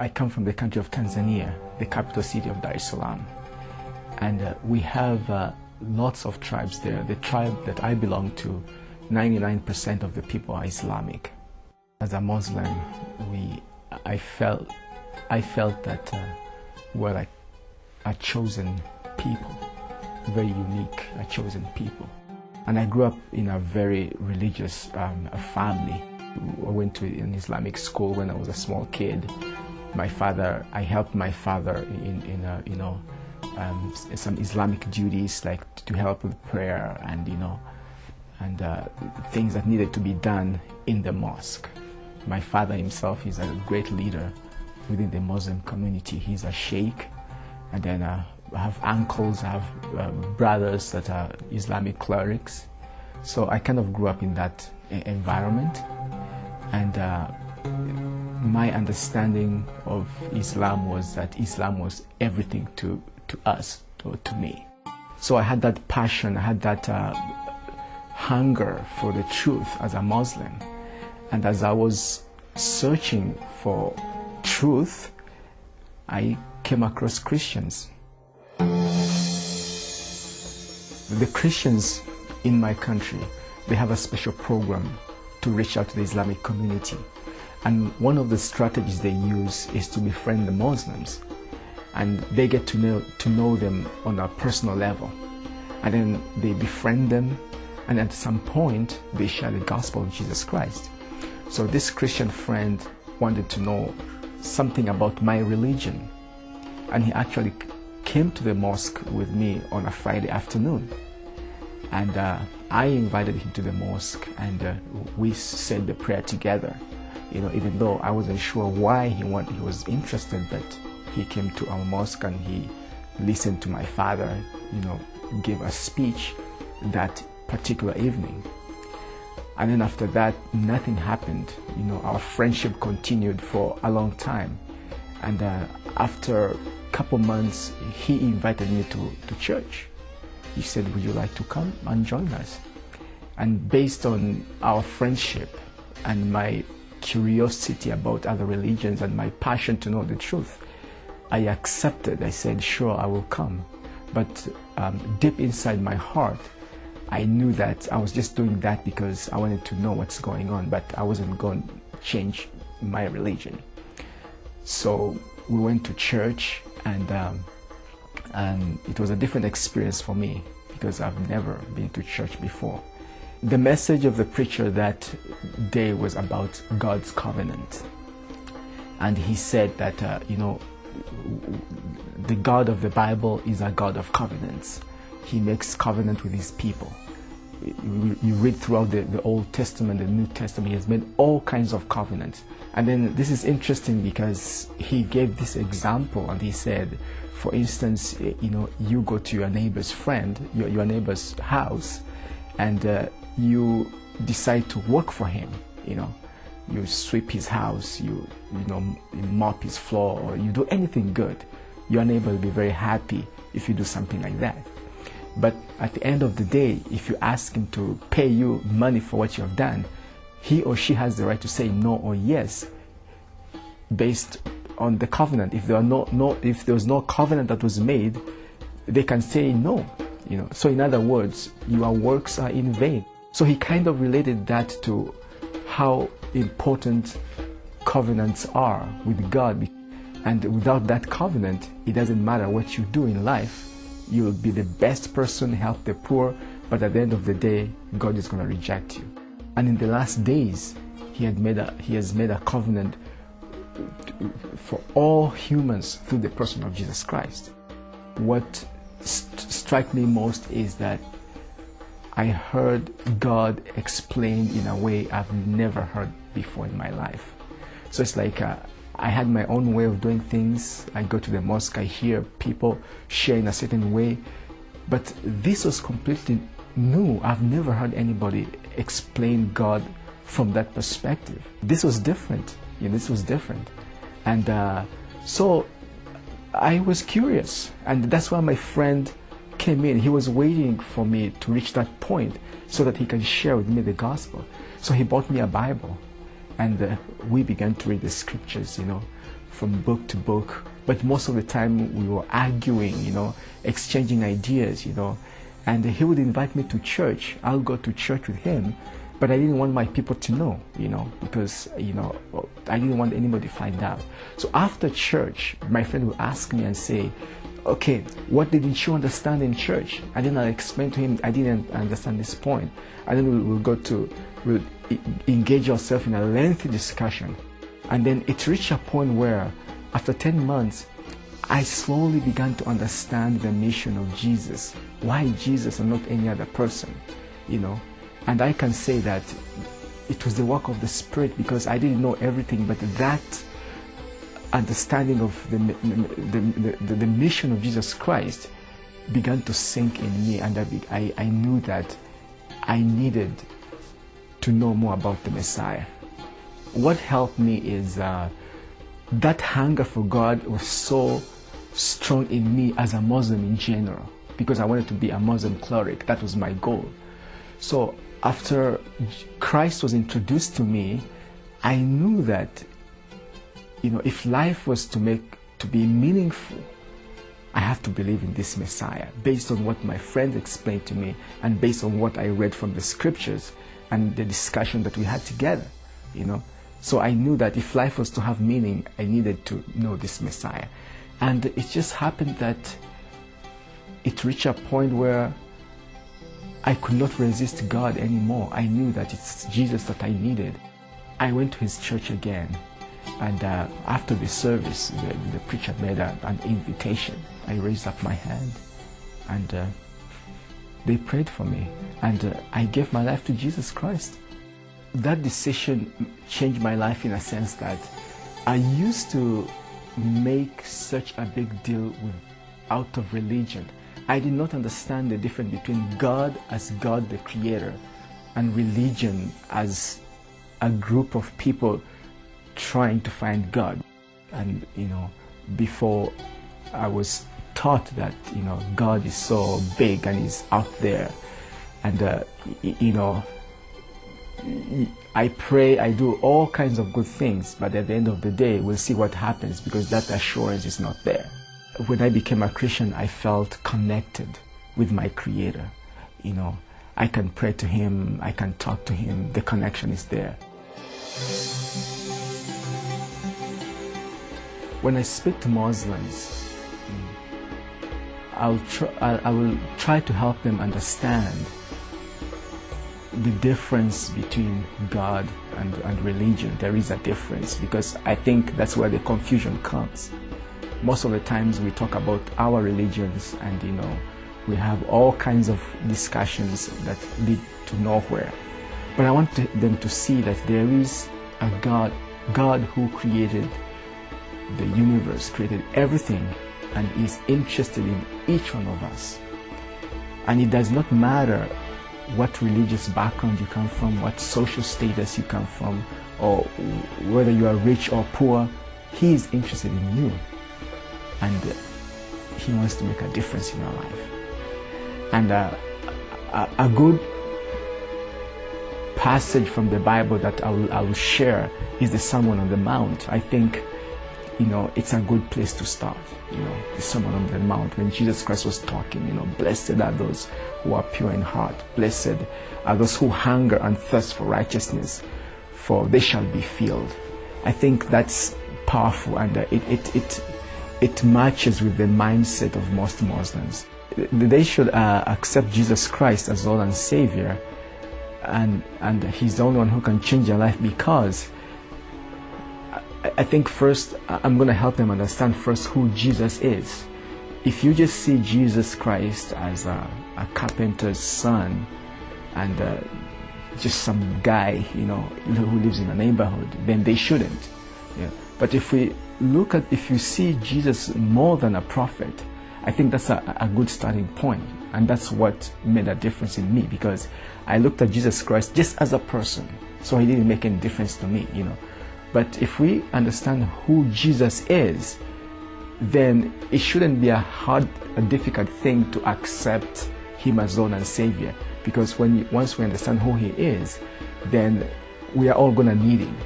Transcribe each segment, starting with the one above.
I come from the country of Tanzania, the capital city of Dar es Salaam. And we have lots of tribes there. The tribe that I belong to, 99% of the people are Islamic. As a Muslim, I felt that we're like a chosen people, very unique, a chosen people. And I grew up in a very religious family. I went to an Islamic school when I was a small kid. I helped my father in some Islamic duties, like to help with prayer and things that needed to be done in the mosque. My father himself is a great leader within the Muslim community. He's a sheikh, and then I have uncles, I have brothers that are Islamic clerics. So I kind of grew up in that environment, and my understanding of Islam was that Islam was everything to us, to me. So I had that passion, I had that hunger for the truth as a Muslim. And as I was searching for truth, I came across Christians. The Christians in my country, they have a special program to reach out to the Islamic community. And one of the strategies they use is to befriend the Muslims. And they get to know them on a personal level. And then they befriend them, and at some point, they share the gospel of Jesus Christ. So this Christian friend wanted to know something about my religion. And he actually came to the mosque with me on a Friday afternoon. And I invited him to the mosque, and we said the prayer together. Even though I wasn't sure why he was interested, but he came to our mosque and he listened to my father, give a speech that particular evening. And then after that, nothing happened. Our friendship continued for a long time. And after a couple months, he invited me to church. He said, "Would you like to come and join us?" And based on our friendship and my curiosity about other religions and my passion to know the truth, I accepted. I said, "Sure, I will come." But deep inside my heart, I knew that I was just doing that because I wanted to know what's going on, but I wasn't going to change my religion. So we went to church, and it was a different experience for me because I've never been to church before. The message of the preacher that day was about God's covenant. And he said that, the God of the Bible is a God of covenants. He makes covenant with his people. You read throughout the Old Testament, the New Testament, he has made all kinds of covenants. And then this is interesting because he gave this example, and he said, for instance, you go to your neighbor's friend, your neighbor's house, and you decide to work for him. You sweep his house, you mop his floor, or you do anything good. Your neighbor will be very happy if you do something like that. But at the end of the day, if you ask him to pay you money for what you have done, he or she has the right to say no or yes based on the covenant. If there was no covenant that was made, they can say no. So in other words, your works are in vain. So he kind of related that to how important covenants are with God. And without that covenant, it doesn't matter what you do in life. You will be the best person, help the poor, but at the end of the day, God is going to reject you. And in the last days, he has made a covenant for all humans through the person of Jesus Christ. What struck me most is that I heard God explained in a way I've never heard before in my life. So it's like I had my own way of doing things. I go to the mosque, I hear people share in a certain way, but this was completely new. I've never heard anybody explain God from that perspective. This was different. This was different. And so I was curious, and that's why my friend came in. He was waiting for me to reach that point so that he can share with me the gospel. So he bought me a Bible, and we began to read the scriptures, from book to book, but most of the time we were arguing, exchanging ideas, and he would invite me to church. I'll go to church with him, but I didn't want my people to know, because, I didn't want anybody to find out. So after church, my friend would ask me and say, okay, what didn't you understand in church? And then I'll explain to him, I didn't understand this point. And then we'll engage ourselves in a lengthy discussion. And then it reached a point where, after 10 months, I slowly began to understand the mission of Jesus. Why Jesus and not any other person, And I can say that it was the work of the Spirit, because I didn't know everything, but that understanding of the mission of Jesus Christ began to sink in me, and I knew that I needed to know more about the Messiah. What helped me is that hunger for God was so strong in me as a Muslim in general, because I wanted to be a Muslim cleric. That was my goal. So after Christ was introduced to me, I knew that, if life was to be meaningful, I have to believe in this Messiah, based on what my friends explained to me and based on what I read from the scriptures and the discussion that we had together, So I knew that if life was to have meaning, I needed to know this Messiah. And it just happened that it reached a point where I could not resist God anymore. I knew that it's Jesus that I needed. I went to his church again, and after the service, the preacher made an invitation. I raised up my hand, and they prayed for me, and I gave my life to Jesus Christ. That decision changed my life in a sense that I used to make such a big deal out of religion. I did not understand the difference between God as God the Creator and religion as a group of people trying to find God. And before I was taught that God is so big and He's out there, and I pray, I do all kinds of good things, but at the end of the day, we'll see what happens, because that assurance is not there. When I became a Christian, I felt connected with my Creator. I can pray to Him, I can talk to Him, the connection is there. When I speak to Muslims, I will try to help them understand the difference between God and religion. There is a difference, because I think that's where the confusion comes. Most of the times we talk about our religions, and we have all kinds of discussions that lead to nowhere. But I want them to see that there is a God who created the universe, created everything, and is interested in each one of us. And it does not matter what religious background you come from, what social status you come from, or whether you are rich or poor. He is interested in you, and He wants to make a difference in your life. And a good passage from the Bible that I will share is the Sermon on the Mount. I think it's a good place to start. The Sermon on the Mount, when Jesus Christ was talking, blessed are those who are pure in heart, blessed are those who hunger and thirst for righteousness, for they shall be filled. I think that's powerful, and it matches with the mindset of most Muslims. They should accept Jesus Christ as Lord and Savior, and He's the only one who can change their life, because I think first I'm going to help them understand first who Jesus is. If you just see Jesus Christ as a carpenter's son and just some guy who lives in a neighborhood, then they shouldn't. Yeah. But if you see Jesus more than a prophet, I think that's a good starting point. And that's what made a difference in me, because I looked at Jesus Christ just as a person, so He didn't make any difference to me. But if we understand who Jesus is, then it shouldn't be a difficult thing to accept Him as Lord and Savior. Because once we understand who He is, then we are all going to need Him.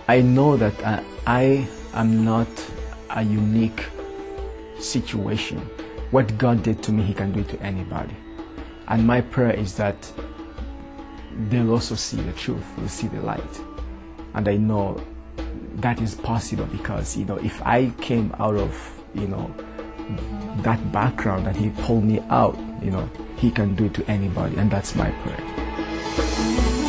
I know that I I'm not a unique situation. What God did to me, He can do it to anybody. And my prayer is that they'll also see the truth, they'll see the light. And I know that is possible because, if I came out of, that background and He pulled me out, He can do it to anybody, and that's my prayer.